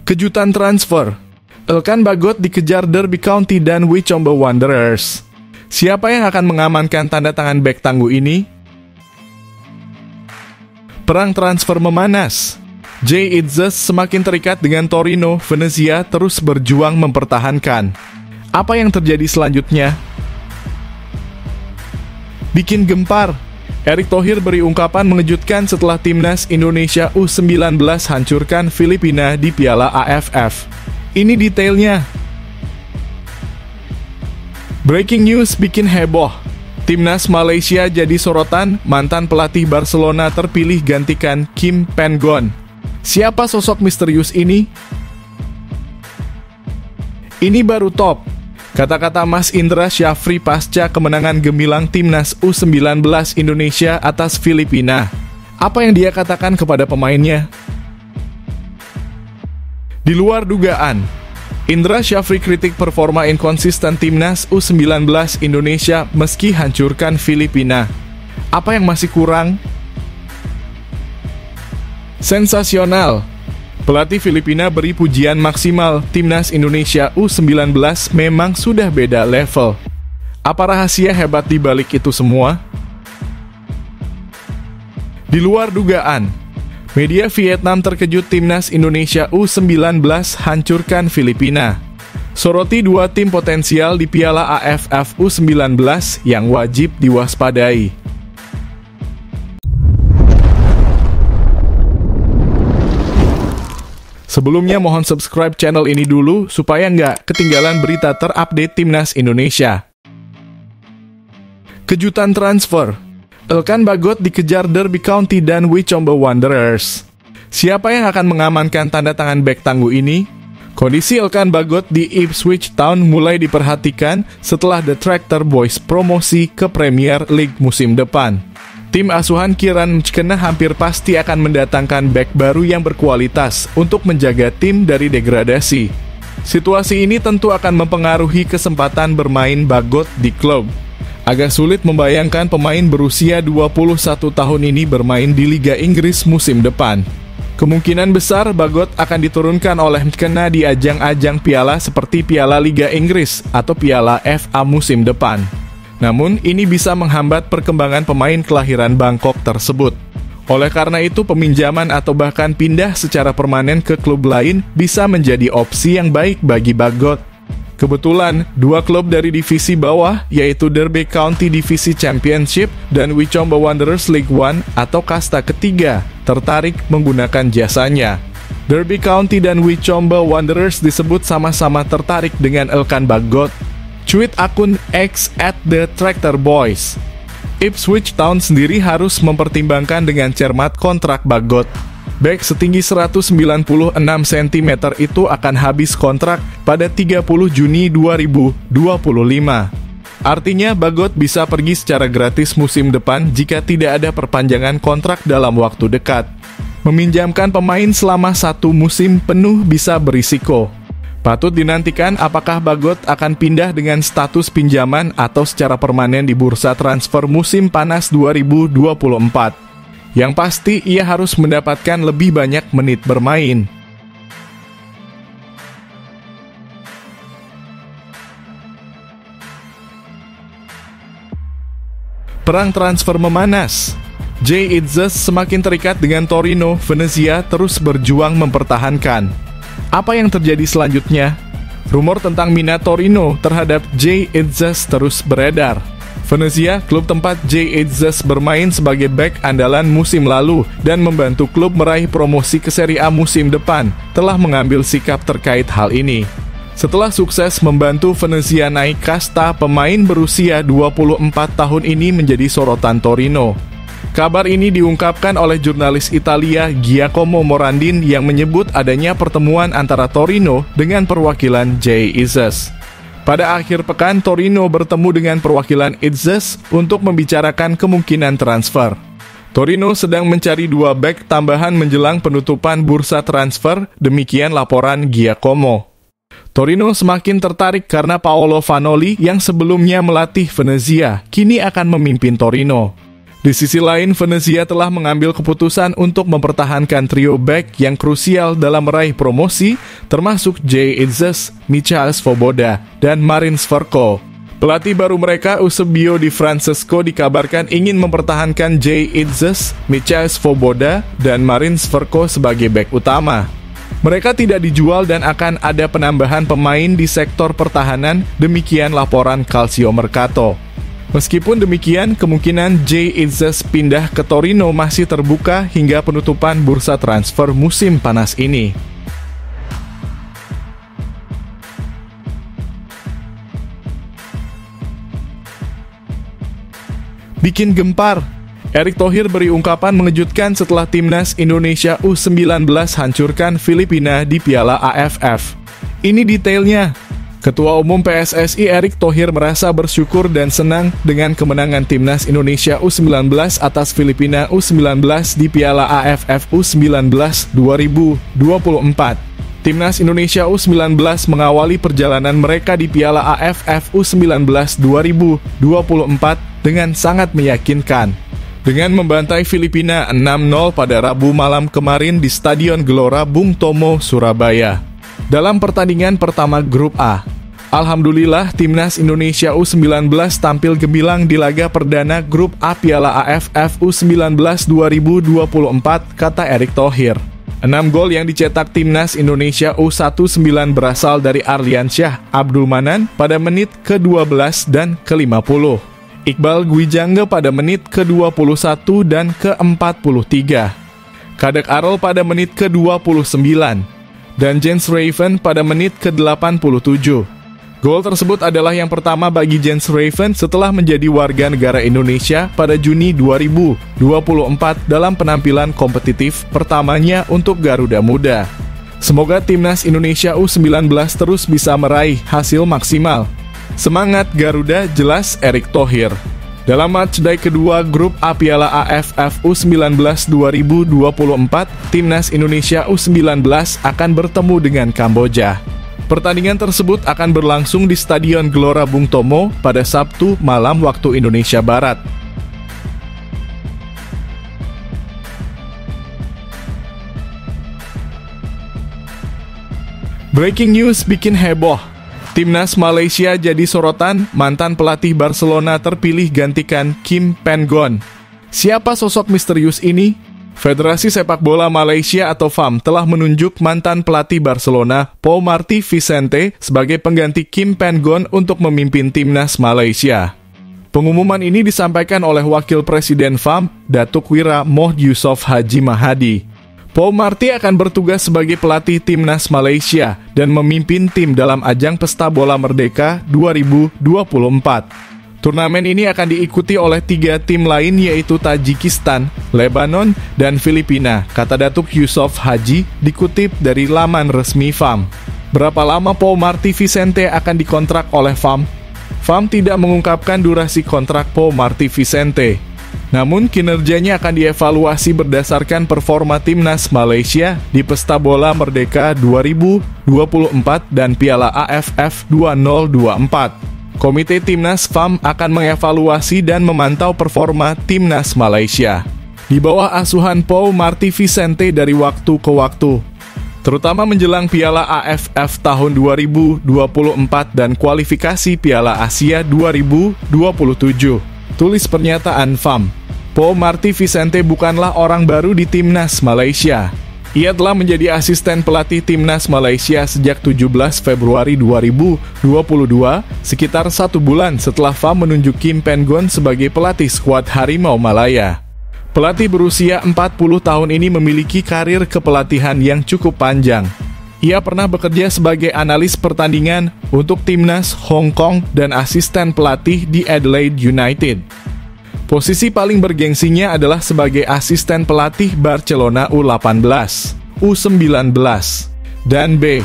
Kejutan transfer. Elkan Bagot dikejar Derby County dan Wycombe Wanderers. Siapa yang akan mengamankan tanda tangan bek tangguh ini? Perang transfer memanas. Jay Itzes semakin terikat dengan Torino, Venezia terus berjuang mempertahankan. Apa yang terjadi selanjutnya? Bikin gempar. Erick Thohir beri ungkapan mengejutkan setelah timnas Indonesia U19 hancurkan Filipina di Piala AFF. Ini detailnya. Breaking news bikin heboh. Timnas Malaysia jadi sorotan, mantan pelatih Barcelona terpilih gantikan Kim Pan-gon. Siapa sosok misterius ini? Ini baru top. Kata-kata Mas Indra Syafri pasca kemenangan gemilang timnas U19 Indonesia atas Filipina. Apa yang dia katakan kepada pemainnya? Di luar dugaan, Indra Syafri kritik performa inkonsisten timnas U19 Indonesia meski hancurkan Filipina. Apa yang masih kurang? Sensasional. Pelatih Filipina beri pujian maksimal, timnas Indonesia U19 memang sudah beda level. Apa rahasia hebat di balik itu semua? Di luar dugaan, media Vietnam terkejut timnas Indonesia U19 hancurkan Filipina. Soroti dua tim potensial di Piala AFF U19 yang wajib diwaspadai. Sebelumnya mohon subscribe channel ini dulu supaya nggak ketinggalan berita terupdate timnas Indonesia. Kejutan transfer. Elkan Bagot dikejar Derby County dan Wycombe Wanderers. Siapa yang akan mengamankan tanda tangan bek tangguh ini? Kondisi Elkan Bagot di Ipswich Town mulai diperhatikan setelah The Tractor Boys promosi ke Premier League musim depan. Tim asuhan Kieran Mchkena hampir pasti akan mendatangkan bek baru yang berkualitas untuk menjaga tim dari degradasi. Situasi ini tentu akan mempengaruhi kesempatan bermain Bagot di klub. Agak sulit membayangkan pemain berusia 21 tahun ini bermain di Liga Inggris musim depan. Kemungkinan besar Bagot akan diturunkan oleh Mchkena di ajang-ajang piala seperti Piala Liga Inggris atau Piala FA musim depan. Namun, ini bisa menghambat perkembangan pemain kelahiran Bangkok tersebut. Oleh karena itu, peminjaman atau bahkan pindah secara permanen ke klub lain bisa menjadi opsi yang baik bagi Bagot. Kebetulan, dua klub dari divisi bawah, yaitu Derby County Divisi Championship dan Wycombe Wanderers League One atau kasta ketiga, tertarik menggunakan jasanya. Derby County dan Wycombe Wanderers disebut sama-sama tertarik dengan Elkan Bagot. Tweet akun X @TheTractorBoys. Ipswich Town sendiri harus mempertimbangkan dengan cermat kontrak Bagot. Bek setinggi 196 cm itu akan habis kontrak pada 30 Juni 2025. Artinya Bagot bisa pergi secara gratis musim depan jika tidak ada perpanjangan kontrak dalam waktu dekat. Meminjamkan pemain selama satu musim penuh bisa berisiko. Patut dinantikan apakah Bagot akan pindah dengan status pinjaman atau secara permanen di bursa transfer musim panas 2024. Yang pasti ia harus mendapatkan lebih banyak menit bermain. Perang transfer memanas. Jay Itzes semakin terikat dengan Torino, Venezia terus berjuang mempertahankan. Apa yang terjadi selanjutnya? Rumor tentang minat Torino terhadap Jay Itzes terus beredar. Venezia, klub tempat Jay Itzes bermain sebagai bek andalan musim lalu dan membantu klub meraih promosi ke Serie A musim depan, telah mengambil sikap terkait hal ini. Setelah sukses membantu Venezia naik kasta, pemain berusia 24 tahun ini menjadi sorotan Torino. Kabar ini diungkapkan oleh jurnalis Italia Giacomo Morandin yang menyebut adanya pertemuan antara Torino dengan perwakilan Jay Itzes. Pada akhir pekan, Torino bertemu dengan perwakilan Itzes untuk membicarakan kemungkinan transfer. Torino sedang mencari dua bek tambahan menjelang penutupan bursa transfer, demikian laporan Giacomo. Torino semakin tertarik karena Paolo Vanoli yang sebelumnya melatih Venezia, kini akan memimpin Torino. Di sisi lain, Venezia telah mengambil keputusan untuk mempertahankan trio back yang krusial dalam meraih promosi, termasuk Jay Itzes, Michael Svoboda, dan Marin Sverko. Pelatih baru mereka, Eusebio Di Francesco, dikabarkan ingin mempertahankan Jay Itzes, Michael Svoboda, dan Marin Sverko sebagai back utama. Mereka tidak dijual dan akan ada penambahan pemain di sektor pertahanan, demikian laporan Calcio Mercato. Meskipun demikian, kemungkinan Jay Itzes pindah ke Torino masih terbuka hingga penutupan bursa transfer musim panas ini. Bikin gempar, Erick Thohir beri ungkapan mengejutkan setelah timnas Indonesia U19 hancurkan Filipina di Piala AFF. Ini detailnya. Ketua Umum PSSI Erick Thohir merasa bersyukur dan senang dengan kemenangan timnas Indonesia U19 atas Filipina U19 di Piala AFF U19 2024. Timnas Indonesia U19 mengawali perjalanan mereka di Piala AFF U19 2024 dengan sangat meyakinkan. Dengan membantai Filipina 6-0 pada Rabu malam kemarin di Stadion Gelora Bung Tomo, Surabaya. Dalam pertandingan pertama Grup A, alhamdulillah timnas Indonesia U19 tampil gemilang di laga perdana Grup A Piala AFF U19 2024, kata Erick Thohir. 6 gol yang dicetak timnas Indonesia U19 berasal dari Arliansyah Abdul Manan pada menit ke-12 dan ke-50. Iqbal Gwijangge pada menit ke-21 dan ke-43. Kadek Arol pada menit ke-29. Dan Jens Raven pada menit ke-87. Gol tersebut adalah yang pertama bagi Jens Raven setelah menjadi warga negara Indonesia pada Juni 2024 dalam penampilan kompetitif pertamanya untuk Garuda Muda. Semoga timnas Indonesia U19 terus bisa meraih hasil maksimal. Semangat Garuda, jelas Erick Thohir. Dalam matchday kedua Grup A Piala AFF U19 2024, timnas Indonesia U19 akan bertemu dengan Kamboja. Pertandingan tersebut akan berlangsung di Stadion Gelora Bung Tomo pada Sabtu malam waktu Indonesia Barat. Breaking news bikin heboh. Timnas Malaysia jadi sorotan, mantan pelatih Barcelona terpilih gantikan Kim Pan-gon. Siapa sosok misterius ini? Federasi Sepak Bola Malaysia atau FAM telah menunjuk mantan pelatih Barcelona, Pau Martí Vicente, sebagai pengganti Kim Pan-gon untuk memimpin timnas Malaysia. Pengumuman ini disampaikan oleh Wakil Presiden FAM, Datuk Wira Moh Yusof Haji Mahadi. Pau Martí akan bertugas sebagai pelatih timnas Malaysia dan memimpin tim dalam ajang Pesta Bola Merdeka 2024. Turnamen ini akan diikuti oleh 3 tim lain yaitu Tajikistan, Lebanon, dan Filipina, kata Datuk Yusof Haji dikutip dari laman resmi FAM. Berapa lama Pau Martí Vicente akan dikontrak oleh FAM? FAM tidak mengungkapkan durasi kontrak Pau Martí Vicente. Namun kinerjanya akan dievaluasi berdasarkan performa timnas Malaysia di Pesta Bola Merdeka 2024 dan Piala AFF 2024. Komite Timnas FAM akan mengevaluasi dan memantau performa timnas Malaysia di bawah asuhan Pau Martí Vicente dari waktu ke waktu, terutama menjelang Piala AFF tahun 2024 dan kualifikasi Piala Asia 2027. Tulis pernyataan FAM. Pau Martí Vicente bukanlah orang baru di timnas Malaysia. Ia telah menjadi asisten pelatih timnas Malaysia sejak 17 Februari 2022, sekitar 1 bulan setelah FAM menunjuk Kim Pan-gon sebagai pelatih skuad Harimau Malaya. Pelatih berusia 40 tahun ini memiliki karir kepelatihan yang cukup panjang. Ia pernah bekerja sebagai analis pertandingan untuk timnas Hong Kong dan asisten pelatih di Adelaide United. Posisi paling bergengsinya adalah sebagai asisten pelatih Barcelona U18, U19, dan B,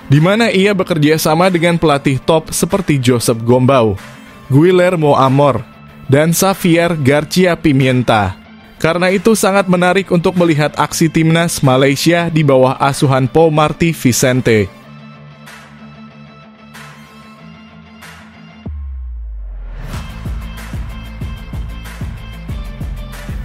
di mana ia bekerja sama dengan pelatih top seperti Josep Gombau, Guillermo Amor, dan Xavier Garcia Pimienta. Karena itu sangat menarik untuk melihat aksi timnas Malaysia di bawah asuhan Pau Martí Vicente.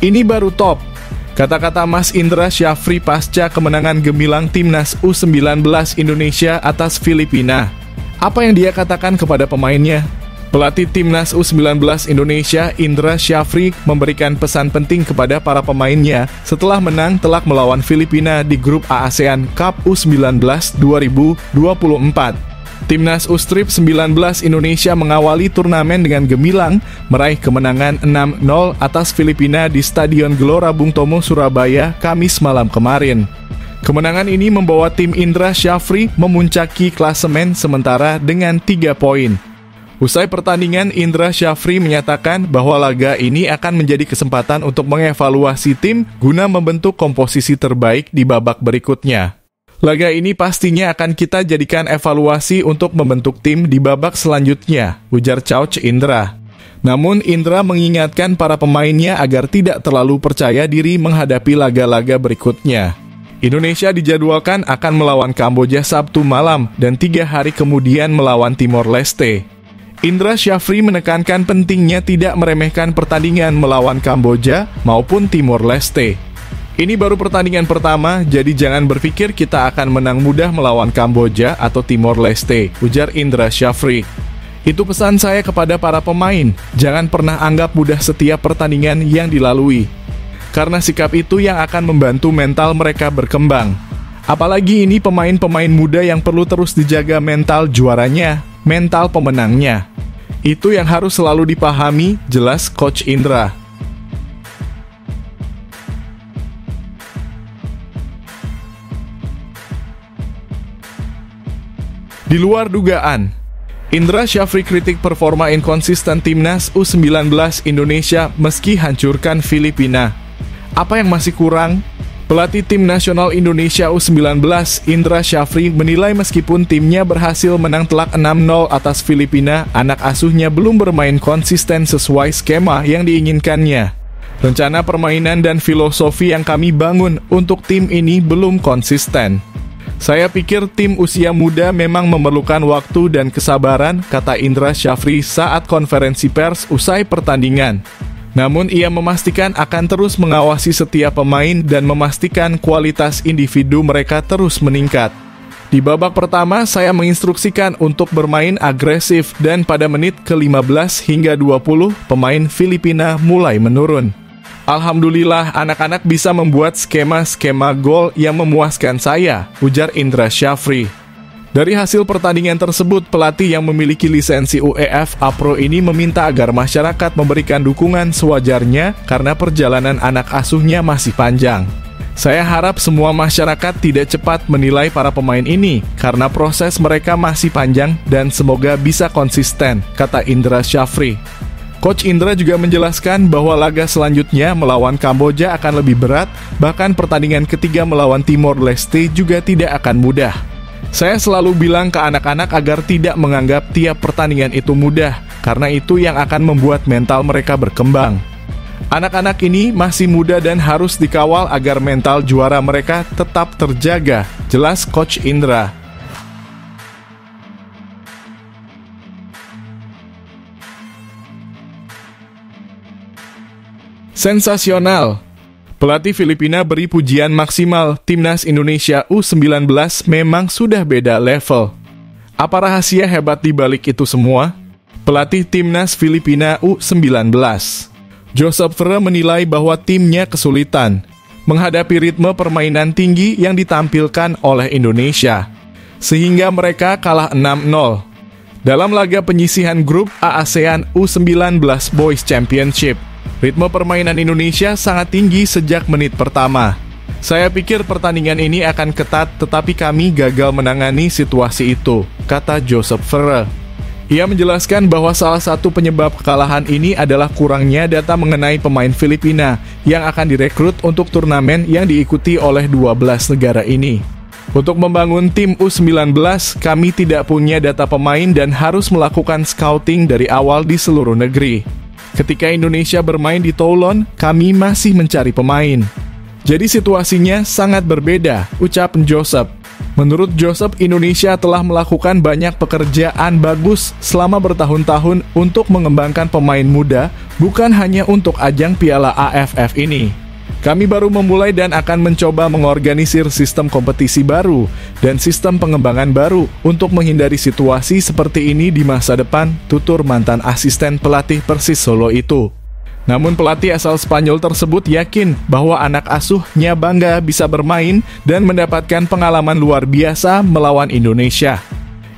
Ini baru top, kata-kata Mas Indra Syafri pasca kemenangan gemilang Timnas U19 Indonesia atas Filipina. Apa yang dia katakan kepada pemainnya? Pelatih Timnas U19 Indonesia Indra Syafri memberikan pesan penting kepada para pemainnya setelah menang telak melawan Filipina di grup A ASEAN Cup U19 2024. Timnas U19 Indonesia mengawali turnamen dengan gemilang, meraih kemenangan 6-0 atas Filipina di Stadion Gelora Bung Tomo, Surabaya, Kamis malam kemarin. Kemenangan ini membawa tim Indra Syafri memuncaki klasemen sementara dengan 3 poin. Usai pertandingan, Indra Syafri menyatakan bahwa laga ini akan menjadi kesempatan untuk mengevaluasi tim guna membentuk komposisi terbaik di babak berikutnya. Laga ini pastinya akan kita jadikan evaluasi untuk membentuk tim di babak selanjutnya, ujar Coach Indra. Namun Indra mengingatkan para pemainnya agar tidak terlalu percaya diri menghadapi laga-laga berikutnya. Indonesia dijadwalkan akan melawan Kamboja Sabtu malam dan 3 hari kemudian melawan Timor Leste. Indra Syafri menekankan pentingnya tidak meremehkan pertandingan melawan Kamboja maupun Timor Leste. Ini baru pertandingan pertama, jadi jangan berpikir kita akan menang mudah melawan Kamboja atau Timor Leste, ujar Indra Syafri. Itu pesan saya kepada para pemain, jangan pernah anggap mudah setiap pertandingan yang dilalui. Karena sikap itu yang akan membantu mental mereka berkembang. Apalagi ini pemain-pemain muda yang perlu terus dijaga mental juaranya, mental pemenangnya. Itu yang harus selalu dipahami, jelas Coach Indra. Di luar dugaan, Indra Syafri kritik performa inkonsisten Timnas U19 Indonesia meski hancurkan Filipina. Apa yang masih kurang? Pelatih Tim Nasional Indonesia U19 Indra Syafri menilai meskipun timnya berhasil menang telak 6-0 atas Filipina, anak asuhnya belum bermain konsisten sesuai skema yang diinginkannya. Rencana permainan dan filosofi yang kami bangun untuk tim ini belum konsisten. Saya pikir tim usia muda memang memerlukan waktu dan kesabaran, kata Indra Syafri saat konferensi pers usai pertandingan. Namun ia memastikan akan terus mengawasi setiap pemain dan memastikan kualitas individu mereka terus meningkat. Di babak pertama, saya menginstruksikan untuk bermain agresif dan pada menit ke-15 hingga 20, pemain Filipina mulai menurun. Alhamdulillah anak-anak bisa membuat skema-skema gol yang memuaskan saya, ujar Indra Syafri. Dari hasil pertandingan tersebut, pelatih yang memiliki lisensi UEFA Pro ini meminta agar masyarakat memberikan dukungan sewajarnya karena perjalanan anak asuhnya masih panjang. Saya harap semua masyarakat tidak cepat menilai para pemain ini karena proses mereka masih panjang dan semoga bisa konsisten, kata Indra Syafri. Coach Indra juga menjelaskan bahwa laga selanjutnya melawan Kamboja akan lebih berat, bahkan pertandingan ketiga melawan Timor Leste juga tidak akan mudah. Saya selalu bilang ke anak-anak agar tidak menganggap tiap pertandingan itu mudah, karena itu yang akan membuat mental mereka berkembang. Anak-anak ini masih muda dan harus dikawal agar mental juara mereka tetap terjaga, jelas Coach Indra. Sensasional. Pelatih Filipina beri pujian maksimal, Timnas Indonesia U19 memang sudah beda level. Apa rahasia hebat di balik itu semua? Pelatih Timnas Filipina U19, Joseph Ferrer menilai bahwa timnya kesulitan menghadapi ritme permainan tinggi yang ditampilkan oleh Indonesia, sehingga mereka kalah 6-0. Dalam laga penyisihan grup A ASEAN U19 Boys Championship, ritme permainan Indonesia sangat tinggi sejak menit pertama. Saya pikir pertandingan ini akan ketat, tetapi kami gagal menangani situasi itu, kata Joseph Ferrer. Ia menjelaskan bahwa salah satu penyebab kekalahan ini adalah kurangnya data mengenai pemain Filipina yang akan direkrut untuk turnamen yang diikuti oleh 12 negara ini. Untuk membangun tim U19, kami tidak punya data pemain dan harus melakukan scouting dari awal di seluruh negeri. Ketika Indonesia bermain di Toulon, kami masih mencari pemain. Jadi situasinya sangat berbeda, ucap Joseph. Menurut Joseph, Indonesia telah melakukan banyak pekerjaan bagus selama bertahun-tahun untuk mengembangkan pemain muda Bukan hanya untuk ajang Piala AFF ini. Kami baru memulai dan akan mencoba mengorganisir sistem kompetisi baru dan sistem pengembangan baru untuk menghindari situasi seperti ini di masa depan, tutur mantan asisten pelatih Persis Solo itu. Namun pelatih asal Spanyol tersebut yakin bahwa anak asuhnya bangga bisa bermain dan mendapatkan pengalaman luar biasa melawan Indonesia.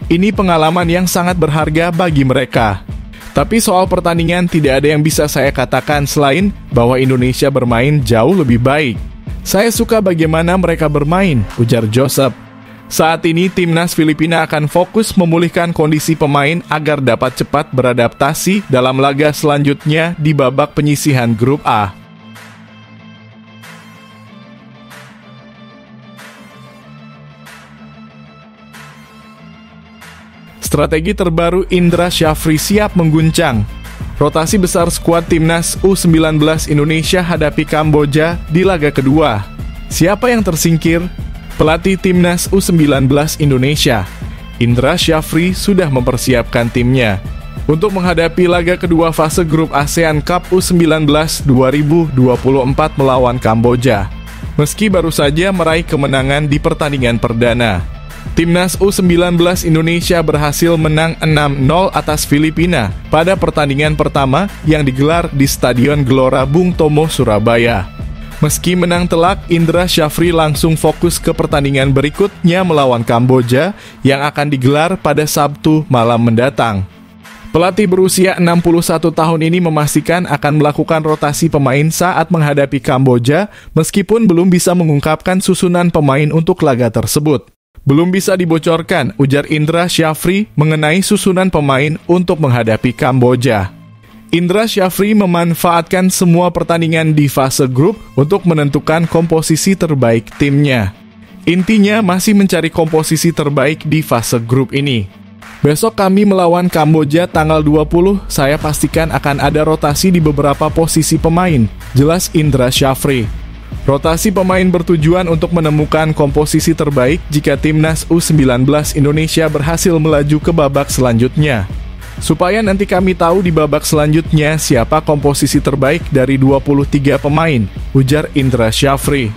Ini pengalaman yang sangat berharga bagi mereka. Tapi soal pertandingan tidak ada yang bisa saya katakan selain bahwa Indonesia bermain jauh lebih baik. Saya suka bagaimana mereka bermain, ujar Joseph. Saat ini timnas Filipina akan fokus memulihkan kondisi pemain agar dapat cepat beradaptasi dalam laga selanjutnya di babak penyisihan grup A. Strategi terbaru Indra Syafri siap mengguncang. Rotasi besar skuad timnas U19 Indonesia hadapi Kamboja di laga kedua. Siapa yang tersingkir? Pelatih timnas U19 Indonesia, Indra Syafri, sudah mempersiapkan timnya untuk menghadapi laga kedua fase grup ASEAN Cup U19 2024 melawan Kamboja. Meski baru saja meraih kemenangan di pertandingan perdana, timnas U19 Indonesia berhasil menang 6-0 atas Filipina pada pertandingan pertama yang digelar di Stadion Gelora Bung Tomo, Surabaya. Meski menang telak, Indra Syafri langsung fokus ke pertandingan berikutnya melawan Kamboja yang akan digelar pada Sabtu malam mendatang. Pelatih berusia 61 tahun ini memastikan akan melakukan rotasi pemain saat menghadapi Kamboja meskipun belum bisa mengungkapkan susunan pemain untuk laga tersebut. Belum bisa dibocorkan, ujar Indra Syafri mengenai susunan pemain untuk menghadapi Kamboja. Indra Syafri memanfaatkan semua pertandingan di fase grup untuk menentukan komposisi terbaik timnya. Intinya masih mencari komposisi terbaik di fase grup ini. Besok kami melawan Kamboja tanggal 20, saya pastikan akan ada rotasi di beberapa posisi pemain, jelas Indra Syafri. Rotasi pemain bertujuan untuk menemukan komposisi terbaik jika timnas U19 Indonesia berhasil melaju ke babak selanjutnya. Supaya nanti kami tahu di babak selanjutnya siapa komposisi terbaik dari 23 pemain, ujar Indra Syafri.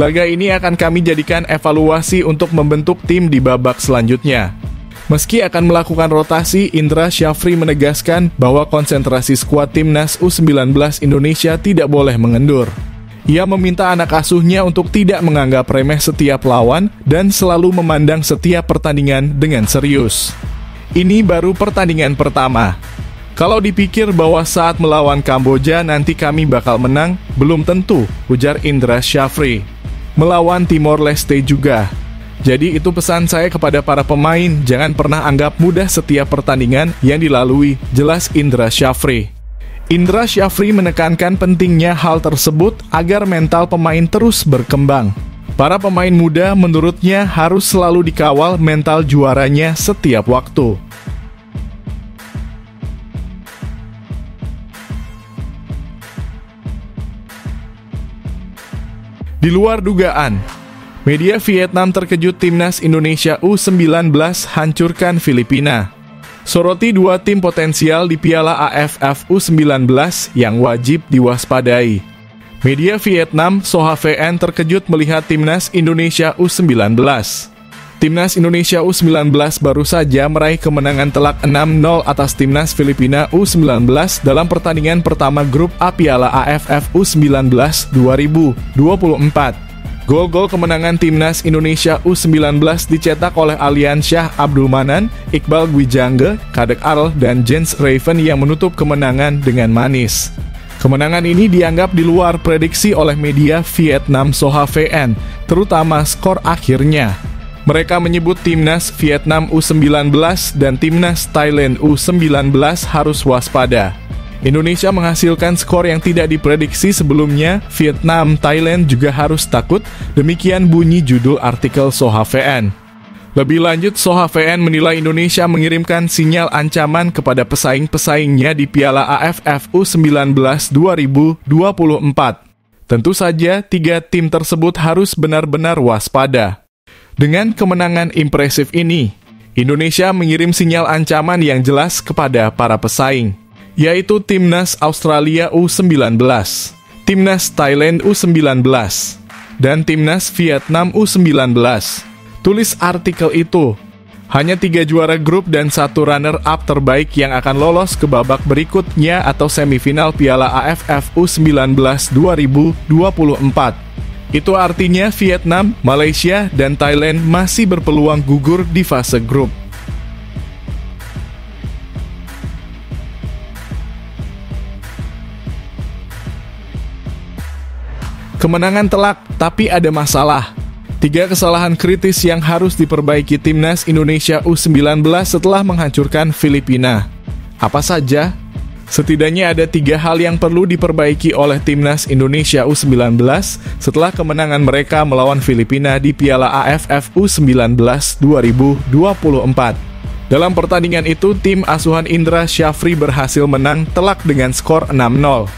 Laga ini akan kami jadikan evaluasi untuk membentuk tim di babak selanjutnya. Meski akan melakukan rotasi, Indra Syafri menegaskan bahwa konsentrasi skuad timnas U19 Indonesia tidak boleh mengendur. Ia meminta anak asuhnya untuk tidak menganggap remeh setiap lawan dan selalu memandang setiap pertandingan dengan serius. Ini baru pertandingan pertama. Kalau dipikir bahwa saat melawan Kamboja nanti kami bakal menang, belum tentu, ujar Indra Syafri. Melawan Timor Leste juga. Jadi itu pesan saya kepada para pemain, jangan pernah anggap mudah setiap pertandingan yang dilalui, jelas Indra Syafri. Indra Syafri menekankan pentingnya hal tersebut agar mental pemain terus berkembang. Para pemain muda menurutnya harus selalu dikawal mental juaranya setiap waktu. Di luar dugaan, media Vietnam terkejut timnas Indonesia U19 hancurkan Filipina. Soroti dua tim potensial di Piala AFF U19 yang wajib diwaspadai. Media Vietnam SOHVN terkejut melihat timnas Indonesia U19. Timnas Indonesia U19 baru saja meraih kemenangan telak 6-0 atas timnas Filipina U19 dalam pertandingan pertama grup A Piala AFF U19 2024. Gol-gol kemenangan timnas Indonesia U19 dicetak oleh Aliansyah Abdul Manan, Iqbal Gwijangge, Kadek Arl, dan Jens Raven yang menutup kemenangan dengan manis. Kemenangan ini dianggap di luar prediksi oleh media Vietnam SOHVN, terutama skor akhirnya. Mereka menyebut timnas Vietnam U19 dan timnas Thailand U19 harus waspada. Indonesia menghasilkan skor yang tidak diprediksi sebelumnya, Vietnam-Thailand juga harus takut, demikian bunyi judul artikel SOHVN. Lebih lanjut, SOHVN menilai Indonesia mengirimkan sinyal ancaman kepada pesaing-pesaingnya di Piala AFF U19 2024. Tentu saja, tiga tim tersebut harus benar-benar waspada. Dengan kemenangan impresif ini, Indonesia mengirim sinyal ancaman yang jelas kepada para pesaing. yaitu Timnas Australia U19, Timnas Thailand U19, dan Timnas Vietnam U19. Tulis artikel itu, hanya 3 juara grup dan 1 runner-up terbaik yang akan lolos ke babak berikutnya atau semifinal Piala AFF U19 2024. Itu artinya Vietnam, Malaysia, dan Thailand masih berpeluang gugur di fase grup. Kemenangan telak, tapi ada masalah. 3 kesalahan kritis yang harus diperbaiki Timnas Indonesia U19 setelah menghancurkan Filipina. Apa saja? Setidaknya ada 3 hal yang perlu diperbaiki oleh Timnas Indonesia U19 setelah kemenangan mereka melawan Filipina di Piala AFF U19 2024. Dalam pertandingan itu, tim asuhan Indra Syafri berhasil menang telak dengan skor 6-0.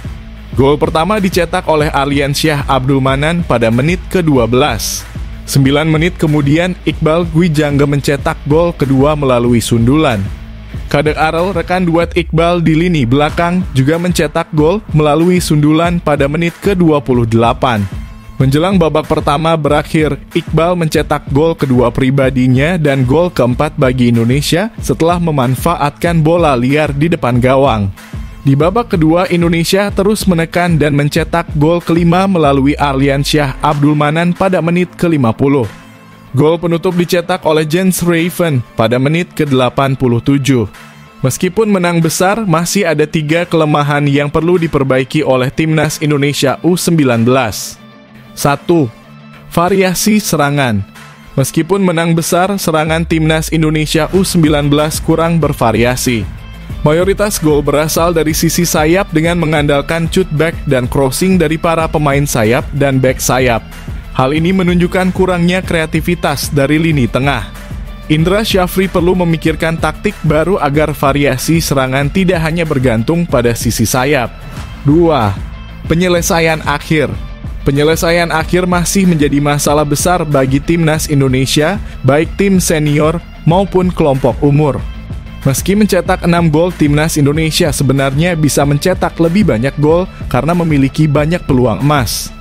Gol pertama dicetak oleh Arliansyah Abdul Manan pada menit ke-12. 9 menit kemudian, Iqbal Gwijangge mencetak gol kedua melalui sundulan. Kadek Arel, rekan duet Iqbal di lini belakang, juga mencetak gol melalui sundulan pada menit ke-28. Menjelang babak pertama berakhir, Iqbal mencetak gol kedua pribadinya dan gol keempat bagi Indonesia setelah memanfaatkan bola liar di depan gawang. Di babak kedua, Indonesia terus menekan dan mencetak gol kelima melalui Arliansyah Abdul Manan pada menit ke-50. Gol penutup dicetak oleh Jens Raven pada menit ke-87. Meskipun menang besar, masih ada 3 kelemahan yang perlu diperbaiki oleh Timnas Indonesia U19. 1. Variasi serangan. Meskipun menang besar, serangan Timnas Indonesia U19 kurang bervariasi. Mayoritas gol berasal dari sisi sayap dengan mengandalkan cutback dan crossing dari para pemain sayap dan back sayap. Hal ini menunjukkan kurangnya kreativitas dari lini tengah. Indra Syafri perlu memikirkan taktik baru agar variasi serangan tidak hanya bergantung pada sisi sayap. 2. Penyelesaian akhir. Penyelesaian akhir masih menjadi masalah besar bagi Timnas Indonesia, baik tim senior maupun kelompok umur. Meski mencetak 6 gol, Timnas Indonesia sebenarnya bisa mencetak lebih banyak gol karena memiliki banyak peluang emas.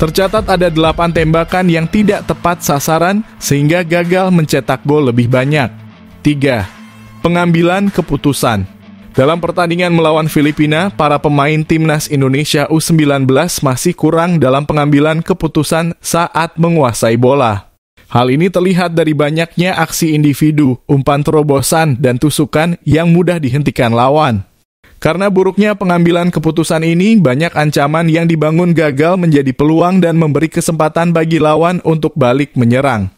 Tercatat ada 8 tembakan yang tidak tepat sasaran sehingga gagal mencetak gol lebih banyak. 3. Pengambilan keputusan. Dalam pertandingan melawan Filipina, para pemain Timnas Indonesia U19 masih kurang dalam pengambilan keputusan saat menguasai bola. Hal ini terlihat dari banyaknya aksi individu, umpan terobosan, dan tusukan yang mudah dihentikan lawan. Karena buruknya pengambilan keputusan ini, banyak ancaman yang dibangun gagal menjadi peluang dan memberi kesempatan bagi lawan untuk balik menyerang.